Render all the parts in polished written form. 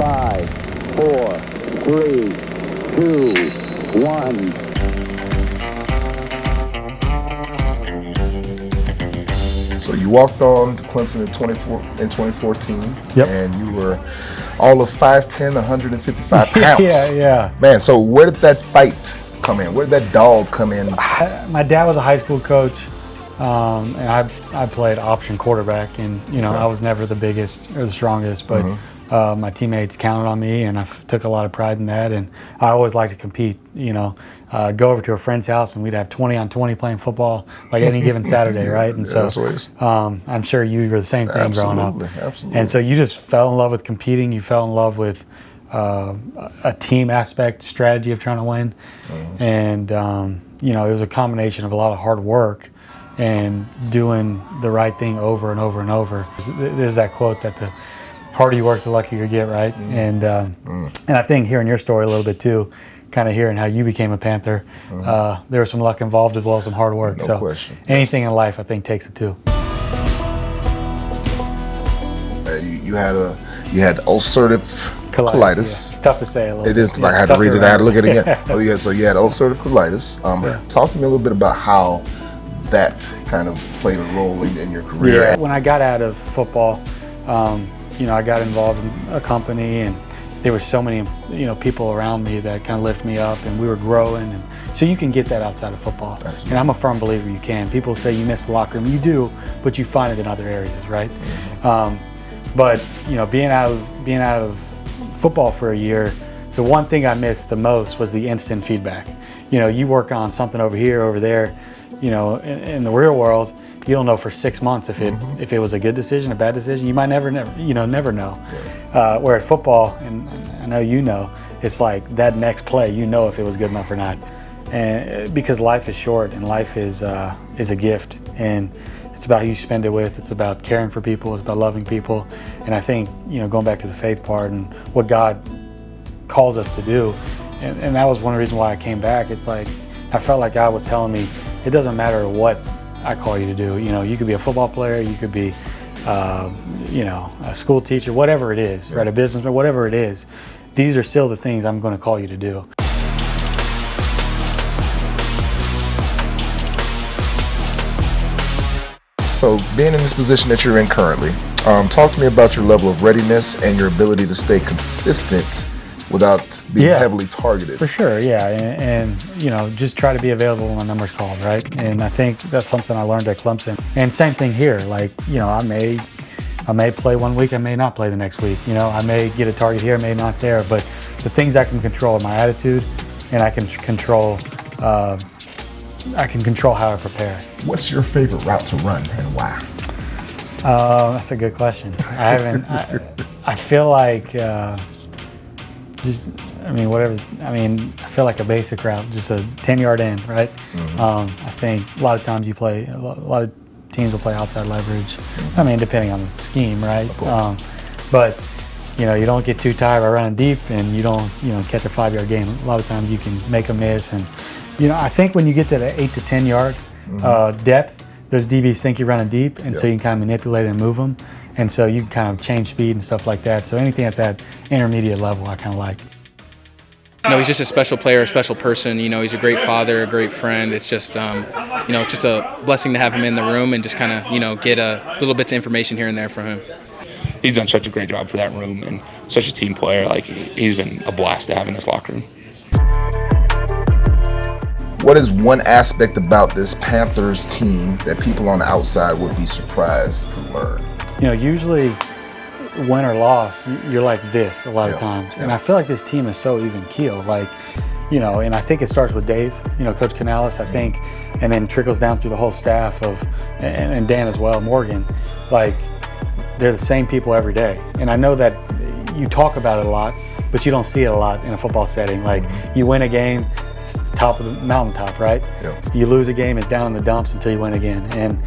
5, 4, 3, 2, 1. So you walked on to Clemson in 2014, yep. And you were all of 5'10", 155 pounds. Yeah. Man, so where did that fight come in? Where did that dog come in? My dad was a high school coach, and I played option quarterback, and I was never the biggest or the strongest, but my teammates counted on me, and I took a lot of pride in that. And I always liked to compete. Go over to a friend's house, and we'd have 20-on-20 playing football like any given Saturday, right? And so I'm sure you were the same thing growing up. Absolutely. And so you just fell in love with competing. You fell in love with a team aspect, strategy of trying to win, and it was a combination of a lot of hard work and doing the right thing over and over and over. There's that quote that the harder you work, the luckier you get, right? And I think hearing your story a little bit too, kind of hearing how you became a Panther, there was some luck involved as well as some hard work. No so question. Anything in life, I think, takes the two. You had ulcerative colitis. Yeah. It's tough to say a little bit. It is. Like I had to read it. I had to look at it again. Oh yeah. So you had ulcerative colitis. Talk to me a little bit about how that kind of played a role in your career. Yeah. When I got out of football, I got involved in a company, and there were so many, people around me that kind of lifted me up, and we were growing. And so you can get that outside of football. Absolutely. And I'm a firm believer you can. People say you miss the locker room. You do, but you find it in other areas, right? But being out of football for a year, the one thing I missed the most was the instant feedback. You work on something over here, over there. In the real world, you don't know for 6 months if it was a good decision, a bad decision. You might never know. Yeah. Whereas football, and I know it's like that next play, if it was good enough or not. And because life is short, and life is a gift, and it's about who you spend it with. It's about caring for people. It's about loving people. And I think going back to the faith part and what God calls us to do, and that was one of the reasons why I came back. It's like I felt like God was telling me it doesn't matter what I call you to do. You could be a football player, you could be, a school teacher, whatever it is, right? A businessman, whatever it is. These are still the things I'm going to call you to do. So being in this position that you're in currently, talk to me about your level of readiness and your ability to stay consistent without being heavily targeted. For sure, yeah, and just try to be available when my number's called, right? And I think that's something I learned at Clemson. And same thing here, like, I may play one week, I may not play the next week. I may get a target here, I may not there, but the things I can control are my attitude, and I can control how I prepare. What's your favorite route to run and why? That's a good question. I feel like I feel like a basic route, just a 10-yard end, right? I think a lot of times a lot of teams will play outside leverage. Depending on the scheme, right? But you don't get too tired by running deep, and you don't catch a 5-yard gain. A lot of times you can make a miss, and I think when you get to the 8 to 10 yard depth, those DBs think you're running deep, and so you can kind of manipulate and move them. And so you can kind of change speed and stuff like that. So anything at that intermediate level, I kind of like. He's just a special player, a special person. He's a great father, a great friend. It's just, it's just a blessing to have him in the room and just kind of, get a little bits of information here and there from him. He's done such a great job for that room and such a team player. Like, he's been a blast to have in this locker room. What is one aspect about this Panthers team that people on the outside would be surprised to learn? Usually win or loss, you're like this a lot of times. And I feel like this team is so even keeled. Like, and I think it starts with Dave, Coach Canales, I think, and then trickles down through the whole staff and Dan as well, Morgan. Like, they're the same people every day. And I know that you talk about it a lot, but you don't see it a lot in a football setting. Like, you win a game, it's the top of the mountaintop, right? You lose a game, it's down in the dumps until you win again. And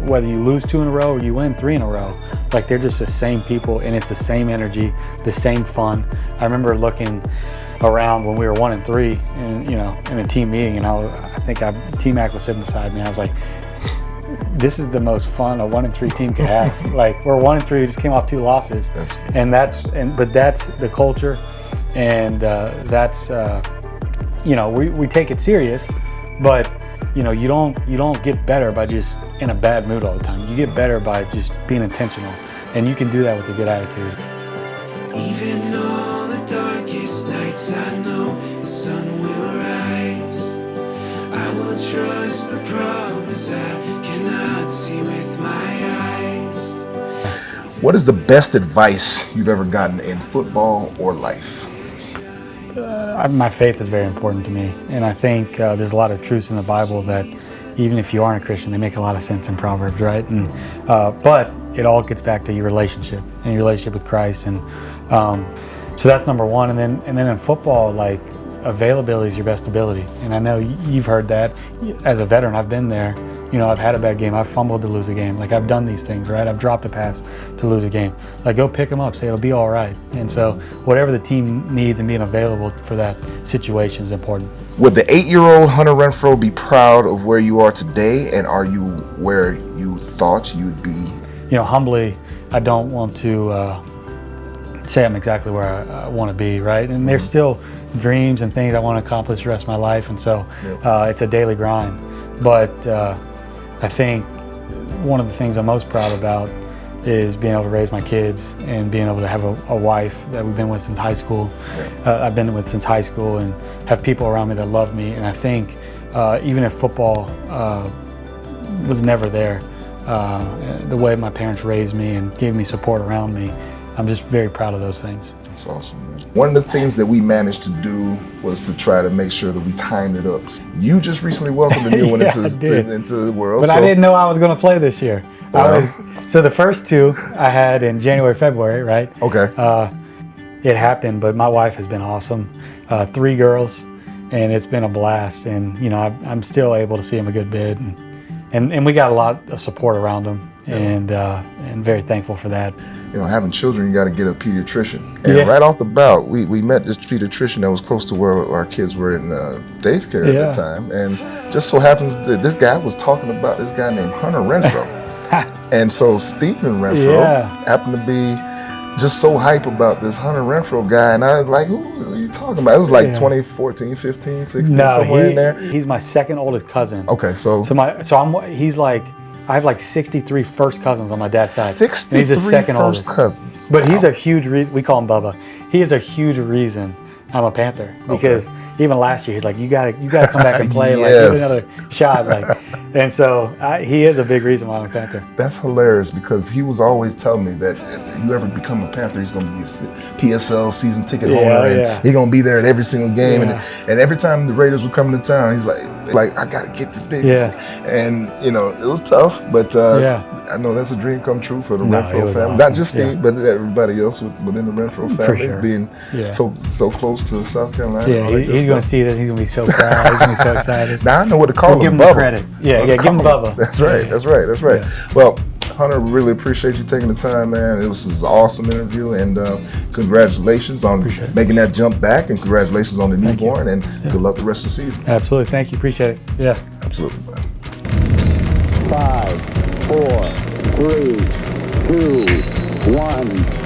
whether you lose 2 in a row or you win 3 in a row, like, they're just the same people, and it's the same energy, the same fun. I remember looking around when we were 1 and 3, and in a team meeting, and I think T-Mac was sitting beside me. I was like, this is the most fun a 1-3 team could have. Like, we're 1-3, we just came off 2 losses, but that's the culture, and that's you know, we take it serious, but you know, you don't get better by just in a bad mood all the time. You get better by just being intentional, and you can do that with a good attitude. Even on the darkest nights, I know the sun will rise. I will trust the promise I cannot see with my eyes. What is the best advice you've ever gotten in football or life? My faith is very important to me, and I think there's a lot of truths in the Bible that even if you aren't a Christian, they make a lot of sense in Proverbs, right? And but it all gets back to your relationship and your relationship with Christ, and so that's number one. And then in football, like, availability is your best ability, and I know you've heard that. As a veteran, I've been there. You know, I've had a bad game. I've fumbled to lose a game. Like, I've done these things, right? I've dropped a pass to lose a game. Like, go pick them up, say it'll be all right. And so whatever the team needs and being available for that situation is important. Would the 8-year-old Hunter Renfrow be proud of where you are today, and are you where you thought you'd be? You know, humbly, I don't want to say I'm exactly where I want to be, right? And there's still dreams and things I want to accomplish the rest of my life, and so it's a daily grind. But I think one of the things I'm most proud about is being able to raise my kids and being able to have a wife that we've been with since high school. I've been with since high school, and have people around me that love me. And I think even if football was never there, the way my parents raised me and gave me support around me, I'm just very proud of those things. That's awesome. One of the things that we managed to do was to try to make sure that we timed it up. You just recently welcomed a new one into the world. But I didn't know I was going to play this year. So the first 2 I had in January, February, right? Okay. It happened, but my wife has been awesome. 3 girls, and it's been a blast. And you know, I'm still able to see them a good bit, and we got a lot of support around them, and very thankful for that. You know, having children, you got to get a pediatrician. And right off the bat, we met this pediatrician that was close to where our kids were in daycare at the time. And just so happens that this guy was talking about this guy named Hunter Renfrow. And so Stephen Renfrow happened to be just so hype about this Hunter Renfrow guy. And I was like, who are you talking about? It was like 2014, 15, 16, somewhere in there. He's my second oldest cousin. Okay, he's like, I have like 63 first cousins on my dad's side. 63 and he's the second oldest cousins. But he's a huge reason. We call him Bubba. He is a huge reason I'm a Panther, because even last year he's like, you gotta come back and play, like, give it another shot, like. And so he is a big reason why I'm a Panther. That's hilarious, because he was always telling me that if you ever become a Panther, he's gonna be a PSL season ticket holder, and he's gonna be there at every single game, and every time the Raiders would come to town, he's like I gotta get this big. And you know, it was tough, but I know that's a dream come true for the Renfrow family. Awesome. Not just Steve, but everybody else within the Renfrow family, being so close to South Carolina. Yeah, he's going to see that. He's going to be so proud. He's going to be so excited. Now I know what to call him. Give him Bubba. the credit. Yeah, give him Bubba. That's right. That's right. Yeah. Well, Hunter, really appreciate you taking the time, man. It was an awesome interview, and congratulations on making that jump back, and congratulations on the newborn, and good luck the rest of the season. Absolutely. Thank you. Appreciate it. Yeah. Absolutely, man. 5, 4, 3, 2, 1.